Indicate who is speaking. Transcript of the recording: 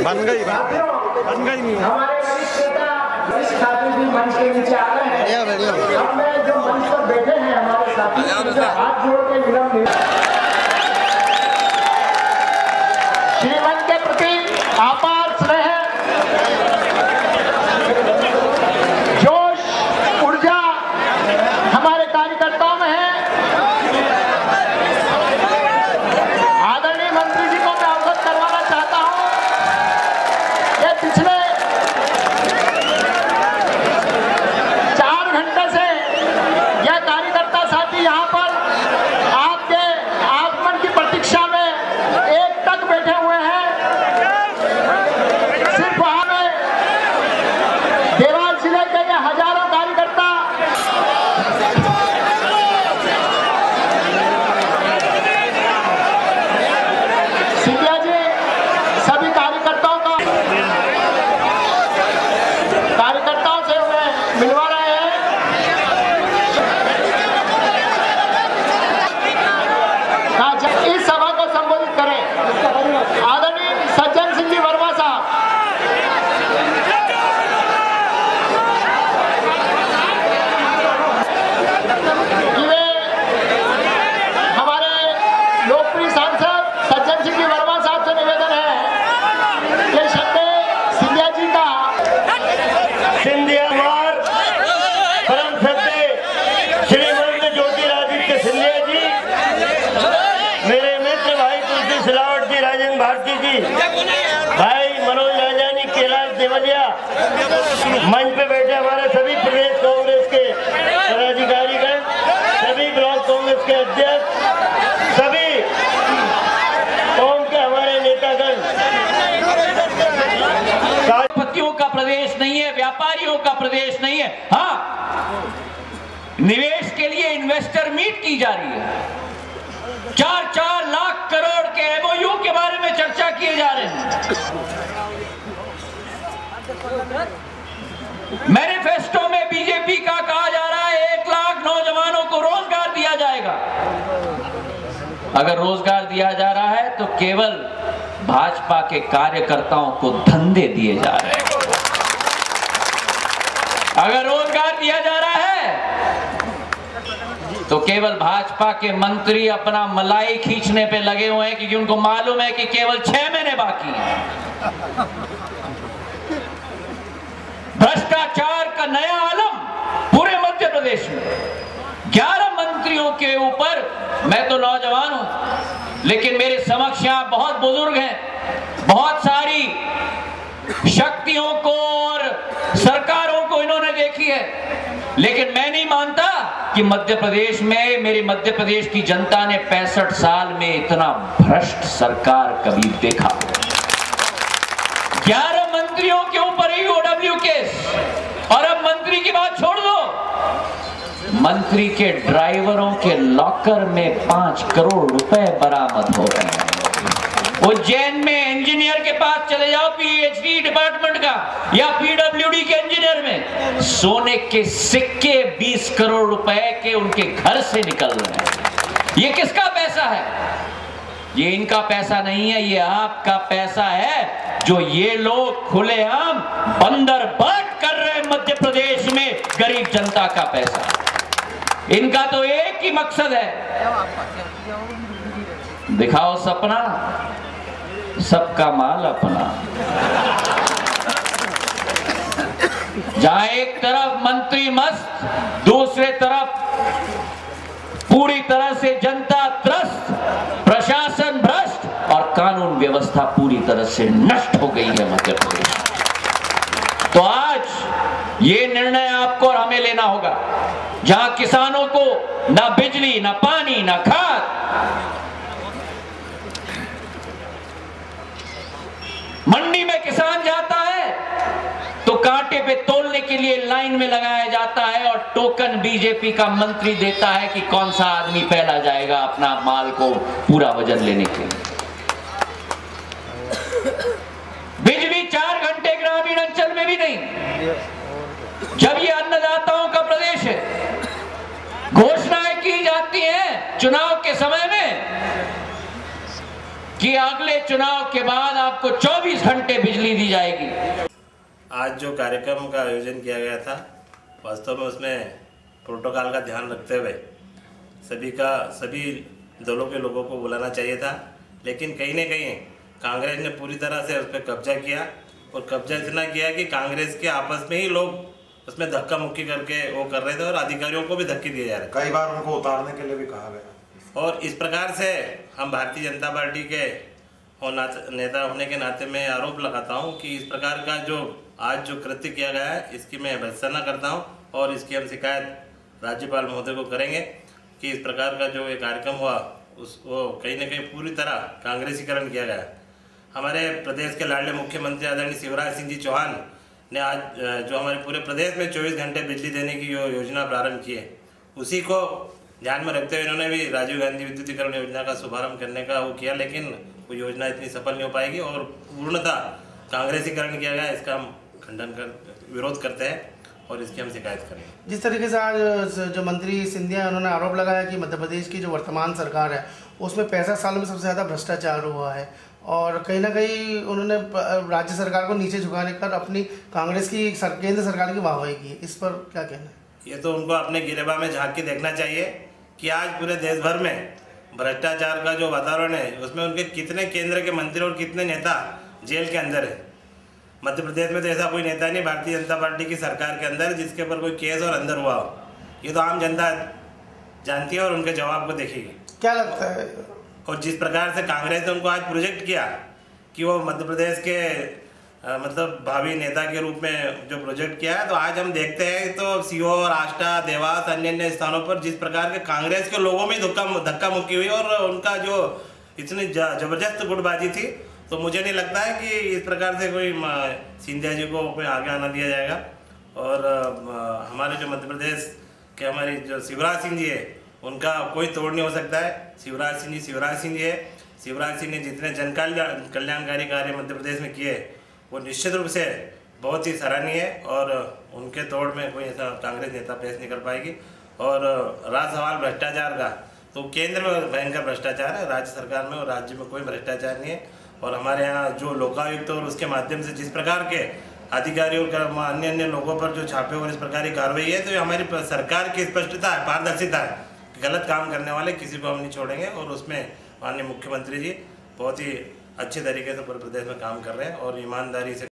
Speaker 1: बन गई नहीं।
Speaker 2: हमारे वरिष्ठ नेता वरिष्ठ साथी भी मंच के नीचे आ रहे हैं। अब मैं जो मंच पर बैठे हैं हमारे साथी हाथ जोड़ के विनम्र श्रीमंत के प्रति आपार स्नेह, जोश, ऊर्जा हमारे कार्यकर्ताओं में है। आदरणीय मंत्री जी को मैं अवगत करवाना चाहता हूं कि पिछले 4 घंटे से यह कार्यकर्ता साथी यहां पर आपके आगमन की प्रतीक्षा में एक तक बैठे हुए हैं। सिर्फ हमें देवास जिले के ये हजारों कार्यकर्ता सिंधिया जी सभी कार्यकर्ताओं से हमें मिलवा रहे हैं। इस सभा को संबोधित करें आदरणीय सज्जन सिंह जी वर्मा साहब। वे हमारे लोकप्रिय सांसद सज्जन सिंह जी वर्मा साहब से निवेदन है कि सिंधिया जी का
Speaker 3: सिंधिया कुमार परम सत्य श्रीमंत ज्योतिरादित्य सिंधिया जी, मेरे मित्र भाई तुलसी सिलावट जी, राजेंद्र भारती जी, भाई मनोज राजानी, कैलाश देवलिया, मंच पे बैठे हमारे सभी प्रदेश कांग्रेस के पदाधिकारीगण, सभी ब्लॉक कांग्रेस के अध्यक्ष, सभी कौम के हमारे नेतागण।
Speaker 4: पतियों का प्रदेश नहीं है, व्यापारियों का प्रदेश नहीं है। हाँ, निवेश के लिए इन्वेस्टर मीट की जा रही है। 4-4 लाख करोड़ के एमओयू के बारे में चर्चा किए जा रहे हैं। मैनिफेस्टो में बीजेपी का कहा जा रहा है 1 लाख नौजवानों को रोजगार दिया जाएगा। अगर रोजगार दिया जा रहा है तो केवल भाजपा के कार्यकर्ताओं को धंधे दिए जा रहे हैं। अगर रोजगार दिया जा रहा है तो केवल भाजपा के मंत्री अपना मलाई खींचने पे लगे हुए हैं, क्योंकि उनको मालूम है कि केवल 6 महीने बाकी हैं। भ्रष्टाचार का नया आलम पूरे मध्य प्रदेश में। 11 मंत्रियों के ऊपर, मैं तो नौजवान हूं लेकिन मेरे समक्ष यहां बहुत बुजुर्ग हैं, बहुत सारी शक्तियों को और सरकारों को इन्होंने देखी है, लेकिन मैं नहीं मानता कि मध्य प्रदेश में, मेरी मध्य प्रदेश की जनता ने 65 साल में इतना भ्रष्ट सरकार कभी देखा। 11 मंत्रियों के ऊपर ईओडब्ल्यू केस, और अब मंत्री की बात छोड़ दो, मंत्री के ड्राइवरों के लॉकर में 5 करोड़ रुपए बरामद हो गए हैं। उज्जैन में इंजीनियर के पास चले जाओ, पीएचडी डिपार्टमेंट का या पीडब्ल्यूडी के इंजीनियर में, सोने के सिक्के 20 करोड़ रुपए के उनके घर से निकल रहे हैं। ये किसका पैसा है? ये इनका पैसा नहीं है, ये आपका पैसा है जो ये लोग खुलेआम बंदर बाट कर रहे हैं मध्य प्रदेश में गरीब जनता का पैसा। इनका तो एक ही मकसद है, दिखाओ सपना, सबका माल अपना। जहां एक तरफ मंत्री मस्त, दूसरे तरफ पूरी तरह से जनता त्रस्त, प्रशासन भ्रष्ट और कानून व्यवस्था पूरी तरह से नष्ट हो गई है मध्य प्रदेश। तो आज ये निर्णय आपको और हमें लेना होगा, जहां किसानों को ना बिजली, ना पानी, ना खाद, मंडी में किसान जाता है तो कांटे पे तोलने के लिए लाइन में लगाया जाता है और टोकन बीजेपी का मंत्री देता है कि कौन सा आदमी पहला जाएगा अपना माल को पूरा वजन लेने के लिए। बिजली 4 घंटे ग्रामीण अंचल में भी नहीं। जब ये अन्नदाताओं का प्रदेश है, घोषणाएं की जाती हैं चुनाव के समय में कि अगले चुनाव के बाद आपको 24 घंटे बिजली दी जाएगी।
Speaker 1: आज जो कार्यक्रम का आयोजन किया गया था, वास्तव में उसमें प्रोटोकॉल का ध्यान रखते हुए सभी दलों के लोगों को बुलाना चाहिए था, लेकिन कहीं न कहीं कांग्रेस ने पूरी तरह से उस पर कब्जा किया और कब्जा इतना किया कि कांग्रेस के आपस में ही लोग उसमें धक्का मुक्की करके वो कर रहे थे और अधिकारियों को भी धक्के दिए जा रहे थे।
Speaker 5: कई बार उनको उतारने के लिए भी कहा गया
Speaker 1: और इस प्रकार से हम भारतीय जनता पार्टी के नेता होने के नाते मैं आरोप लगाता हूं कि इस प्रकार का जो आज जो कृत्य किया गया है इसकी मैं भर्त्सना करता हूं और इसकी हम शिकायत राज्यपाल महोदय को करेंगे कि इस प्रकार का जो ये कार्यक्रम हुआ वो कहीं न कहीं पूरी तरह कांग्रेसीकरण किया गया। हमारे प्रदेश के लाडले मुख्यमंत्री आदरणीय शिवराज सिंह जी चौहान ने आज जो हमारे पूरे प्रदेश में 24 घंटे बिजली देने की जो योजना प्रारंभ की है, उसी को ध्यान में रखते हुए इन्होंने भी राजीव गांधी विद्युतीकरण योजना का शुभारंभ करने का वो किया, लेकिन वो योजना इतनी सफल नहीं हो पाएगी और पूर्णतः कांग्रेसीकरण किया गया। इसका हम विरोध करते हैं और इसकी हम शिकायत करेंगे।
Speaker 6: जिस तरीके से आज जो मंत्री सिंधिया उन्होंने आरोप लगाया कि मध्य प्रदेश की जो वर्तमान सरकार है उसमें 65 सालों में सबसे ज़्यादा भ्रष्टाचार हुआ है और कहीं ना कहीं उन्होंने राज्य सरकार को नीचे झुकाने कर अपनी कांग्रेस की केंद्र सरकार की वाहवाही की, इस पर क्या कहना है?
Speaker 1: ये तो उनको अपने गिरेबा में झांक के देखना चाहिए कि आज पूरे देश भर में भ्रष्टाचार का जो वातावरण है उसमें उनके कितने केंद्र के मंत्री और कितने नेता जेल के अंदर है। मध्य प्रदेश में तो ऐसा कोई नेता नहीं भारतीय जनता पार्टी की सरकार के अंदर जिसके ऊपर कोई केस और अंदर हुआ हो। ये तो आम जनता जानती है और उनके जवाब को देखेगी।
Speaker 6: क्या लगता है?
Speaker 1: और जिस प्रकार से कांग्रेस ने उनको आज प्रोजेक्ट किया कि वो मध्य प्रदेश के मतलब भावी नेता के रूप में जो प्रोजेक्ट किया है, तो आज हम देखते हैं तो सीहोर, आष्टा, देवास, अन्य स्थानों पर जिस प्रकार के कांग्रेस के लोगों में धक्का मुक्की हुई और उनका जो इतनी जबरदस्त गुटबाजी थी, तो मुझे नहीं लगता है कि इस प्रकार से कोई सिंधिया जी को कोई आगे आना दिया जाएगा। और हमारे जो मध्य प्रदेश के हमारी जो शिवराज सिंह जी है उनका कोई तोड़ नहीं हो सकता है। शिवराज सिंह जी है। शिवराज सिंह ने जितने कल्याणकारी कार्य मध्य प्रदेश में किए वो निश्चित रूप से बहुत ही सराहनीय है और उनके तोड़ में कोई ऐसा कांग्रेस नेता पेश नहीं कर पाएगी। और रहा सवाल भ्रष्टाचार का, तो केंद्र में भयंकर भ्रष्टाचार है, राज्य सरकार में और राज्य में कोई भ्रष्टाचार नहीं है। और हमारे यहाँ जो लोकायुक्त और उसके माध्यम से जिस प्रकार के अधिकारियों और अन्य लोगों पर जो छापे और इस प्रकार की कार्रवाई है, तो ये हमारी सरकार की स्पष्टता है, पारदर्शिता है। गलत काम करने वाले किसी को हम नहीं छोड़ेंगे और उसमें माननीय मुख्यमंत्री जी बहुत ही अच्छे तरीके से पूरे प्रदेश में काम कर रहे हैं और ईमानदारी से